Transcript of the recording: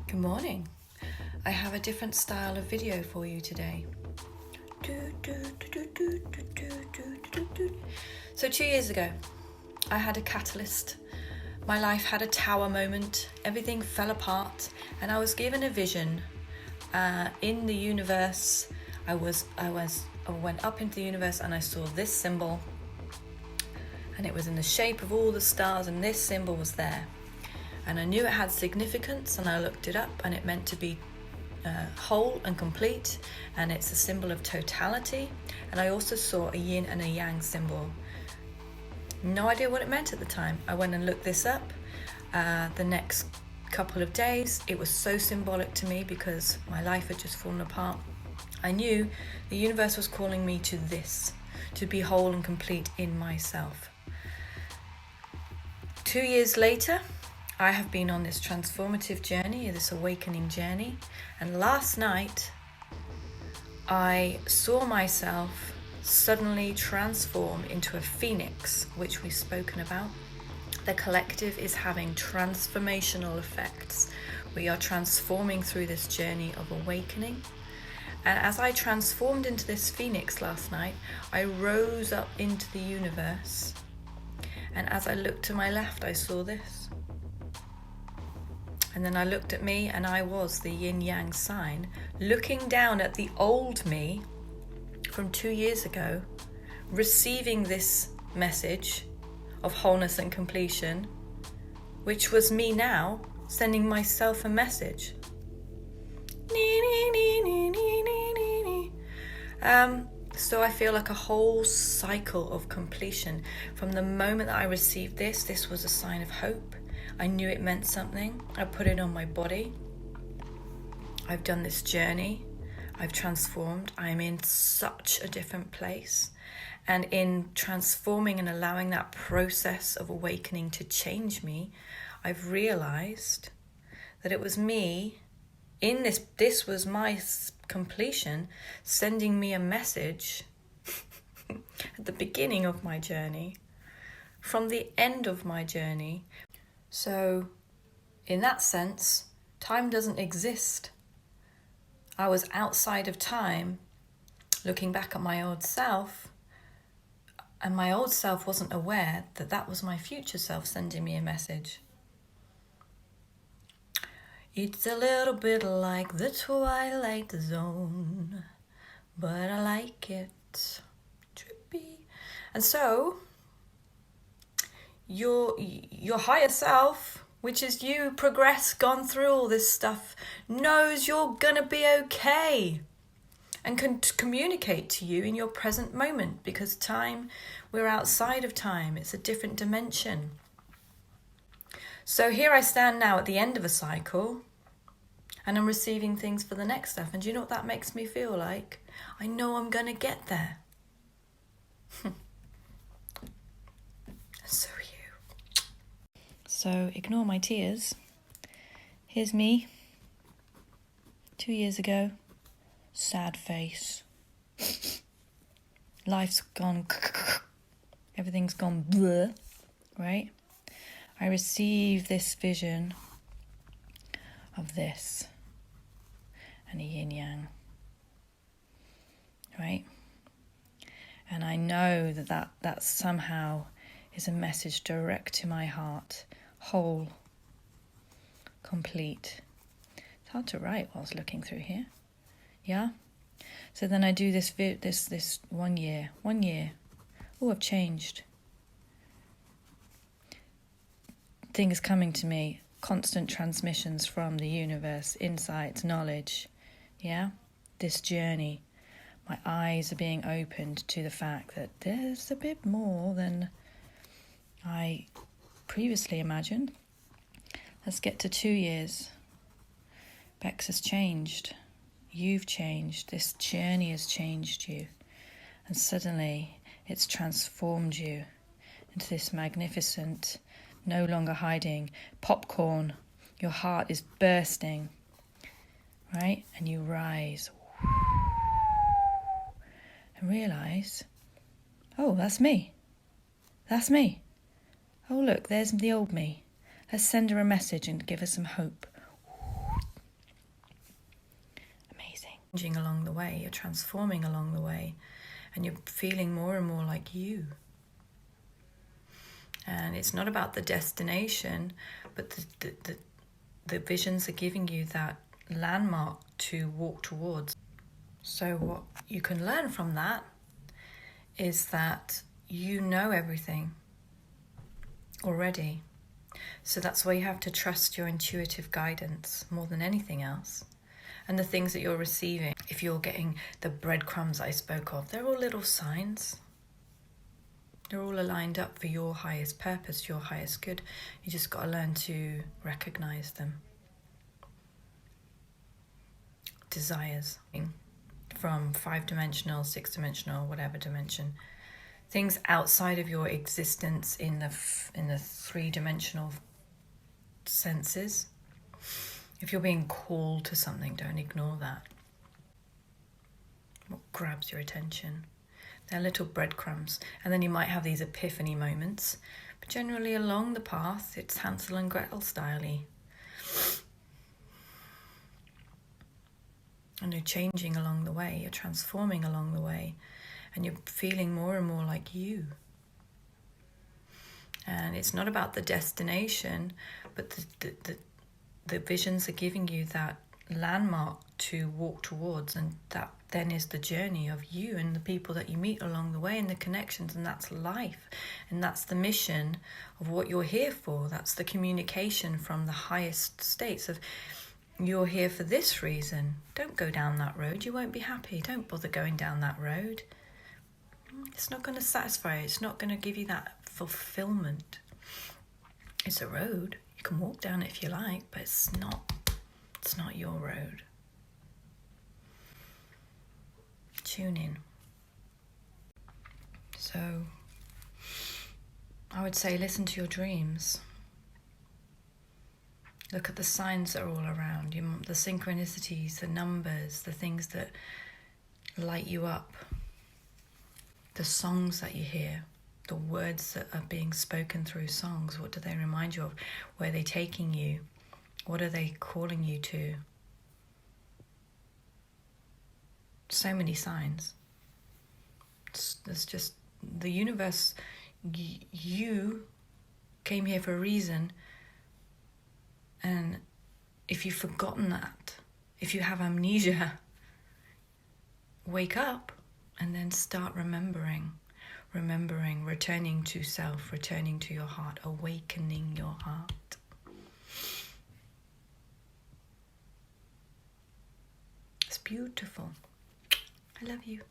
Good morning. I have a different style of video for you today. So 2 years ago, I had a catalyst. My life had a tower moment. Everything fell apart, and I was given a vision. In the universe, I went up into the universe, and I saw this symbol, and it was in the shape of all the stars, and this symbol was there. And I knew it had significance, and I looked it up, and it meant to be whole and complete, and it's a symbol of totality. And I also saw a yin and a yang symbol. No idea what it meant at the time. I went and looked this up. The next couple of days, it was so symbolic to me because my life had just fallen apart. I knew the universe was calling me to this, to be whole and complete in myself. 2 years later, I have been on this transformative journey, this awakening journey, and last night I saw myself suddenly transform into a phoenix, which we've spoken about. The collective is having transformational effects. We are transforming through this journey of awakening. And as I transformed into this phoenix last night, I rose up into the universe. And as I looked to my left, I saw this. And then I looked at me, and I was the yin-yang sign, looking down at the old me from 2 years ago, receiving this message of wholeness and completion, which was me now sending myself a message. So I feel like a whole cycle of completion. From the moment that I received this was a sign of hope. I knew it meant something. I put it on my body. I've done this journey. I've transformed. I'm in such a different place. And in transforming and allowing that process of awakening to change me, I've realized that it was me in this was my completion, sending me a message at the beginning of my journey, from the end of my journey. So, in that sense, time doesn't exist. I was outside of time, looking back at my old self, and my old self wasn't aware that that was my future self sending me a message. It's a little bit like the Twilight Zone, but I like it. Trippy. And so, your higher self, which is you, progressed, gone through all this stuff, knows you're gonna be okay and can communicate to you in your present moment, because time, we're outside of time. It's a different dimension. So here I stand now at the end of a cycle, and I'm receiving things for the next stuff. And do you know what that makes me feel like? I know I'm gonna get there. So are you. So ignore my tears. Here's me, 2 years ago, sad face. Life's gone, everything's gone blur, right? I received this vision of this and a yin-yang, right? And I know that somehow is a message direct to my heart, whole, complete. It's hard to write whilst looking through here, yeah? So then I do this 1 year. Oh, I've changed. Things coming to me, constant transmissions from the universe, insights, knowledge, yeah? This journey. My eyes are being opened to the fact that there's a bit more than I previously imagined. Let's get to 2 years. Bex has changed. You've changed. This journey has changed you. And suddenly it's transformed you into this magnificent, no longer hiding popcorn. Your heart is bursting, right? And you rise and realize, oh, that's me. That's me. Oh, look, there's the old me. Let's send her a message and give her some hope. changing along the way, you're transforming along the way, and you're feeling more and more like you. And it's not about the destination, but the visions are giving you that landmark to walk towards. So what you can learn from that is that you know everything already. So that's why you have to trust your intuitive guidance more than anything else. And the things that you're receiving, if you're getting the breadcrumbs I spoke of, they're all little signs. They're all aligned up for your highest purpose, your highest good. You just got to learn to recognize them. Desires from 5-dimensional, 6-dimensional, whatever dimension. Things outside of your existence in the 3-dimensional senses. If you're being called to something, don't ignore that. What grabs your attention? They're little breadcrumbs. And then you might have these epiphany moments. But generally along the path, it's Hansel and Gretel style-y. And you're changing along the way. You're transforming along the way. And you're feeling more and more like you. And it's not about the destination, but the visions are giving you that landmark to walk towards, and that then is the journey of you and the people that you meet along the way and the connections, and that's life, and that's the mission of what you're here for. That's the communication from the highest states of you're here for this reason. Don't go down that road, you won't be happy. Don't bother going down that road. It's not going to satisfy you. It's not going to give you that fulfillment. It's a road. You can walk down it if you like, but it's not your road. Tune in. So I would say listen to your dreams. Look at the signs that are all around you, the synchronicities, the numbers, the things that light you up, the songs that you hear, the words that are being spoken through songs. What do they remind you of? Where are they taking you? What are they calling you to? So many signs. There's just the universe. You came here for a reason, and if you've forgotten that, if you have amnesia, wake up and then start remembering, returning to self, returning to your heart, awakening your heart. It's beautiful. I love you.